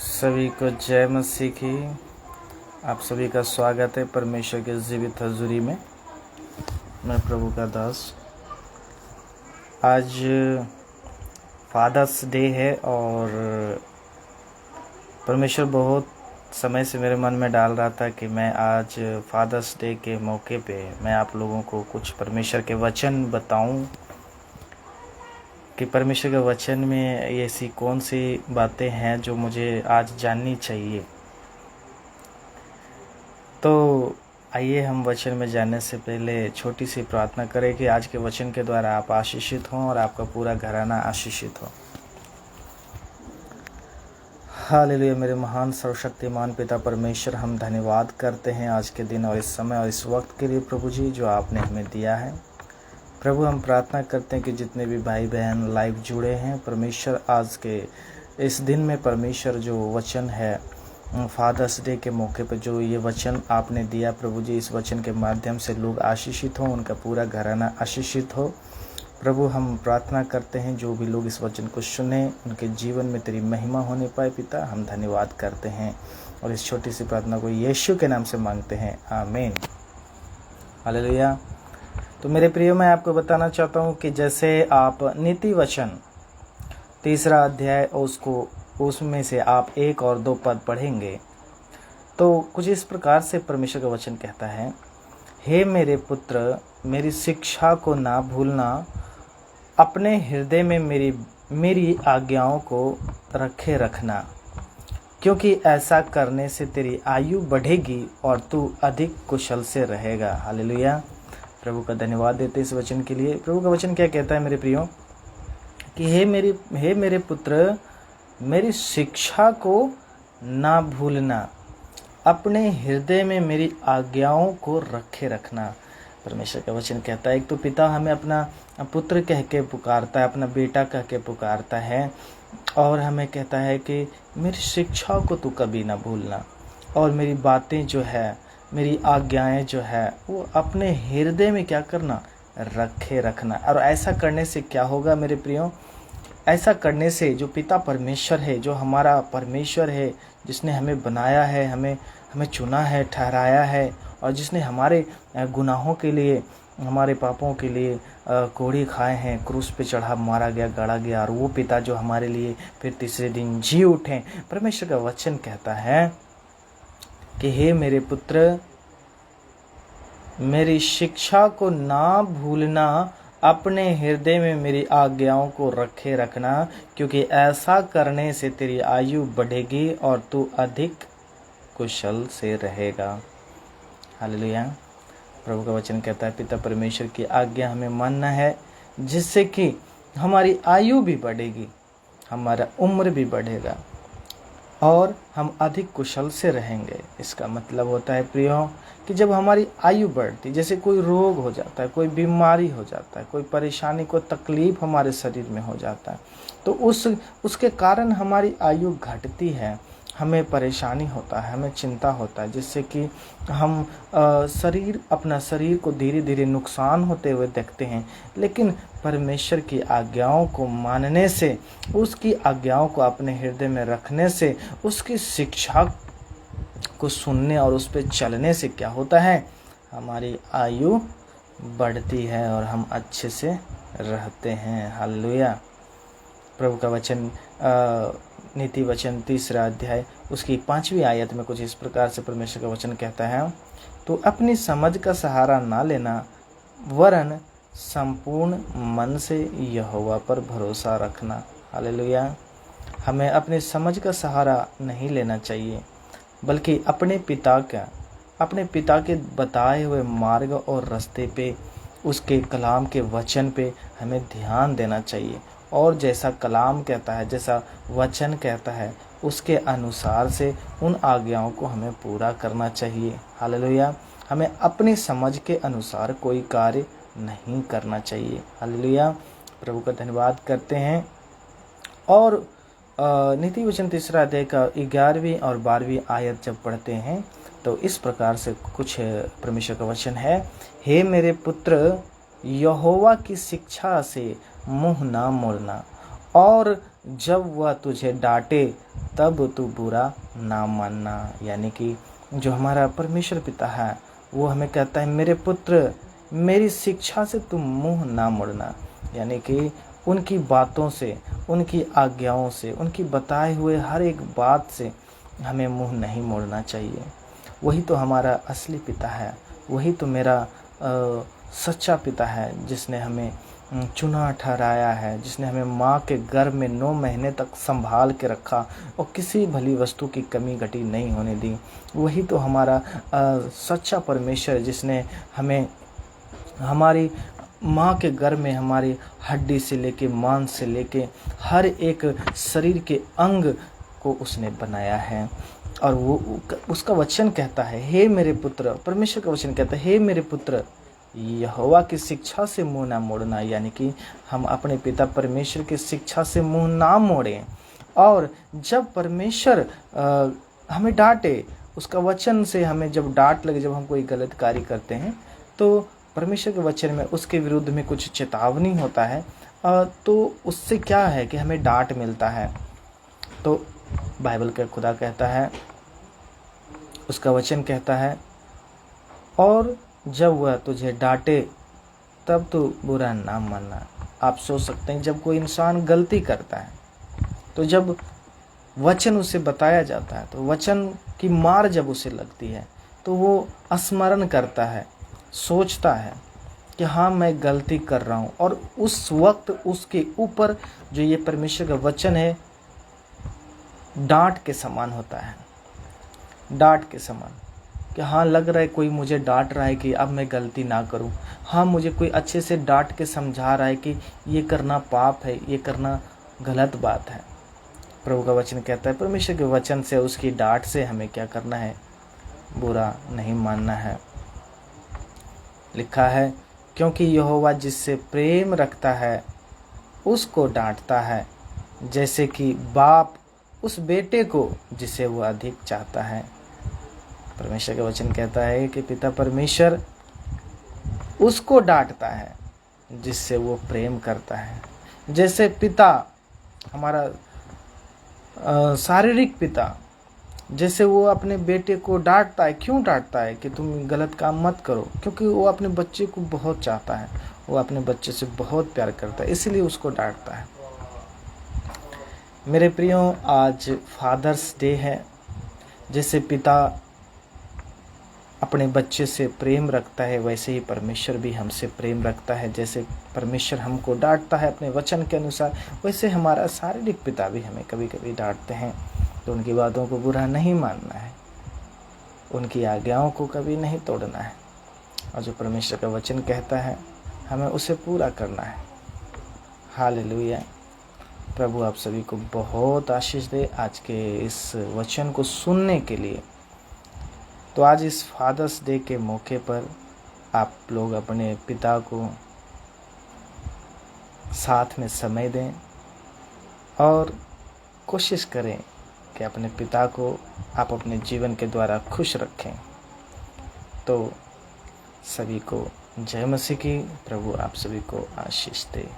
सभी को जय मसीह की। आप सभी का स्वागत है परमेश्वर के जीवित हजूरी में। मैं प्रभु का दास। आज फादर्स डे है और परमेश्वर बहुत समय से मेरे मन में डाल रहा था कि मैं आज फादर्स डे के मौके पे मैं आप लोगों को कुछ परमेश्वर के वचन बताऊं कि परमेश्वर के वचन में ऐसी कौन सी बातें हैं जो मुझे आज जाननी चाहिए। तो आइए हम वचन में जानने से पहले छोटी सी प्रार्थना करें कि आज के वचन के द्वारा आप आशीषित हों और आपका पूरा घराना आशीषित हो। हालेलुया। मेरे महान सर्वशक्तिमान पिता परमेश्वर, हम धन्यवाद करते हैं आज के दिन और इस समय और इस वक्त के लिए प्रभु जी जो आपने हमें दिया है। प्रभु हम प्रार्थना करते हैं कि जितने भी भाई बहन लाइव जुड़े हैं परमेश्वर, आज के इस दिन में परमेश्वर जो वचन है फादर्स डे के मौके पर जो ये वचन आपने दिया प्रभु जी, इस वचन के माध्यम से लोग आशीषित हों, उनका पूरा घराना आशीषित हो। प्रभु हम प्रार्थना करते हैं जो भी लोग इस वचन को सुने उनके जीवन में तेरी महिमा होने पाए। पिता हम धन्यवाद करते हैं और इस छोटी सी प्रार्थना को यीशु के नाम से मांगते हैं, आमीन। हालेलुया। तो मेरे प्रियो, मैं आपको बताना चाहता हूँ कि जैसे आप नीति वचन 3 अध्याय उसमें से आप 1 और 2 पद पढ़ेंगे तो कुछ इस प्रकार से परमेश्वर का वचन कहता है, हे मेरे पुत्र, मेरी शिक्षा को ना भूलना, अपने हृदय में मेरी आज्ञाओं को रखे रखना, क्योंकि ऐसा करने से तेरी आयु बढ़ेगी और तू अधिक कुशल से रहेगा। हालेलुया। प्रभु का धन्यवाद देते इस वचन के लिए। प्रभु का वचन क्या कहता है मेरे प्रियो कि हे मेरे पुत्र, मेरी शिक्षा को ना भूलना, अपने हृदय में मेरी आज्ञाओं को रखे रखना। परमेश्वर का वचन कहता है, एक तो पिता हमें अपना पुत्र कह के पुकारता है, अपना बेटा कह के पुकारता है और हमें कहता है कि मेरी शिक्षा को तू कभी ना भूलना और मेरी बातें जो है, मेरी आज्ञाएं जो है वो अपने हृदय में क्या करना, रखे रखना। और ऐसा करने से क्या होगा मेरे प्रियो, ऐसा करने से जो पिता परमेश्वर है, जो हमारा परमेश्वर है, जिसने हमें बनाया है, हमें चुना है, ठहराया है और जिसने हमारे गुनाहों के लिए, हमारे पापों के लिए कोड़े खाए हैं, क्रूस पे चढ़ा मारा गया, गाड़ा गया, और वो पिता जो हमारे लिए फिर तीसरे दिन जी उठे। परमेश्वर का वचन कहता है कि हे मेरे पुत्र, मेरी शिक्षा को ना भूलना, अपने हृदय में मेरी आज्ञाओं को रखे रखना, क्योंकि ऐसा करने से तेरी आयु बढ़ेगी और तू अधिक कुशल से रहेगा। हालेलुया। प्रभु का वचन कहता है पिता परमेश्वर की आज्ञा हमें मानना है, जिससे कि हमारी आयु भी बढ़ेगी, हमारा उम्र भी बढ़ेगा और हम अधिक कुशल से रहेंगे। इसका मतलब होता है प्रियो कि जब हमारी आयु बढ़ती, जैसे कोई रोग हो जाता है, कोई बीमारी हो जाता है, कोई परेशानी, कोई तकलीफ हमारे शरीर में हो जाता है, तो उसके कारण हमारी आयु घटती है, हमें परेशानी होता है, हमें चिंता होता है, जिससे कि हम अपना शरीर को धीरे धीरे नुकसान होते हुए देखते हैं। लेकिन परमेश्वर की आज्ञाओं को मानने से, उसकी आज्ञाओं को अपने हृदय में रखने से, उसकी शिक्षा को सुनने और उस पर चलने से क्या होता है, हमारी आयु बढ़ती है और हम अच्छे से रहते हैं। हालेलुया। प्रभु का वचन नीति वचन 3 अध्याय उसकी 5वीं आयत में कुछ इस प्रकार से परमेश्वर का वचन कहता है, तो अपनी समझ का सहारा ना लेना, वरन संपूर्ण मन से यहोवा पर भरोसा रखना। हालेलुया। हमें अपनी समझ का सहारा नहीं लेना चाहिए, बल्कि अपने पिता के बताए हुए मार्ग और रास्ते पे, उसके कलाम के वचन पे हमें ध्यान देना चाहिए और जैसा कलाम कहता है, जैसा वचन कहता है, उसके अनुसार से उन आज्ञाओं को हमें पूरा करना चाहिए। हालेलुया। हमें अपनी समझ के अनुसार कोई कार्य नहीं करना चाहिए। हालेलुया। प्रभु का धन्यवाद करते हैं। और नीति वचन 3 अध्याय का 11वीं और 12वीं आयत जब पढ़ते हैं तो इस प्रकार से कुछ परमेश्वर का वचन है, हे मेरे पुत्र, यहोवा की शिक्षा से मुंह ना मोड़ना, और जब वह तुझे डांटे तब तू बुरा ना मानना। यानी कि जो हमारा परमेश्वर पिता है वो हमें कहता है, मेरे पुत्र मेरी शिक्षा से तुम मुंह ना मोड़ना। यानी कि उनकी बातों से, उनकी आज्ञाओं से, उनकी बताए हुए हर एक बात से हमें मुंह नहीं मोड़ना चाहिए। वही तो हमारा असली पिता है, वही तो मेरा सच्चा पिता है, जिसने हमें चुना ठहराया है, जिसने हमें माँ के गर्भ में 9 महीने तक संभाल के रखा और किसी भली वस्तु की कमी घटी नहीं होने दी। वही तो हमारा सच्चा परमेश्वर, जिसने हमें हमारी माँ के गर्भ में हमारी हड्डी से लेके, मांस से लेके हर एक शरीर के अंग को उसने बनाया है। और वो उसका वचन कहता है, हे मेरे पुत्र, परमेश्वर का वचन कहता है, हे मेरे पुत्र यहोवा की शिक्षा से मुंह ना मोड़ना। यानी कि हम अपने पिता परमेश्वर की शिक्षा से मुंह ना मोड़ें। और जब परमेश्वर हमें डांटे, उसका वचन से हमें जब डांट लगे, जब हम कोई गलत कार्य करते हैं, तो परमेश्वर के वचन में उसके विरुद्ध में कुछ चेतावनी होता है, तो उससे क्या है कि हमें डांट मिलता है। तो बाइबल का खुदा कहता है, उसका वचन कहता है, और जब वह तुझे डांटे तब तो बुरा ना मानना। आप सोच सकते हैं, जब कोई इंसान गलती करता है तो जब वचन उसे बताया जाता है, तो वचन की मार जब उसे लगती है तो वो स्मरण करता है, सोचता है कि हाँ मैं गलती कर रहा हूँ। और उस वक्त उसके ऊपर जो ये परमेश्वर का वचन है डांट के समान होता है, डांट के समान, कि हाँ लग रहा है कोई मुझे डांट रहा है कि अब मैं गलती ना करूं। हाँ मुझे कोई अच्छे से डांट के समझा रहा है कि ये करना पाप है, ये करना गलत बात है। प्रभु का वचन कहता है, परमेश्वर के वचन से, उसकी डांट से हमें क्या करना है, बुरा नहीं मानना है। लिखा है, क्योंकि यहोवा जिससे प्रेम रखता है उसको डांटता है, जैसे कि बाप उस बेटे को जिसे वो अधिक चाहता है। परमेश्वर का वचन कहता है कि पिता परमेश्वर उसको डांटता है जिससे वो प्रेम करता है। जैसे पिता, हमारा शारीरिक पिता, जैसे वो अपने बेटे को डांटता है। क्यों डांटता है? कि तुम गलत काम मत करो, क्योंकि वो अपने बच्चे को बहुत चाहता है, वो अपने बच्चे से बहुत प्यार करता है, इसलिए उसको डांटता है। मेरे प्रियो, आज फादर्स डे है। जैसे पिता अपने बच्चे से प्रेम रखता है, वैसे ही परमेश्वर भी हमसे प्रेम रखता है। जैसे परमेश्वर हमको डांटता है अपने वचन के अनुसार, वैसे हमारा शारीरिक पिता भी हमें कभी कभी डांटते हैं। तो उनकी बातों को बुरा नहीं मानना है, उनकी आज्ञाओं को कभी नहीं तोड़ना है, और जो परमेश्वर का वचन कहता है हमें उसे पूरा करना है। हालेलुया। प्रभु आप सभी को बहुत आशीष दे आज के इस वचन को सुनने के लिए। तो आज इस फादर्स डे के मौके पर आप लोग अपने पिता को साथ में समय दें और कोशिश करें कि अपने पिता को आप अपने जीवन के द्वारा खुश रखें। तो सभी को जय मसीह की। प्रभु आप सभी को आशीष दे।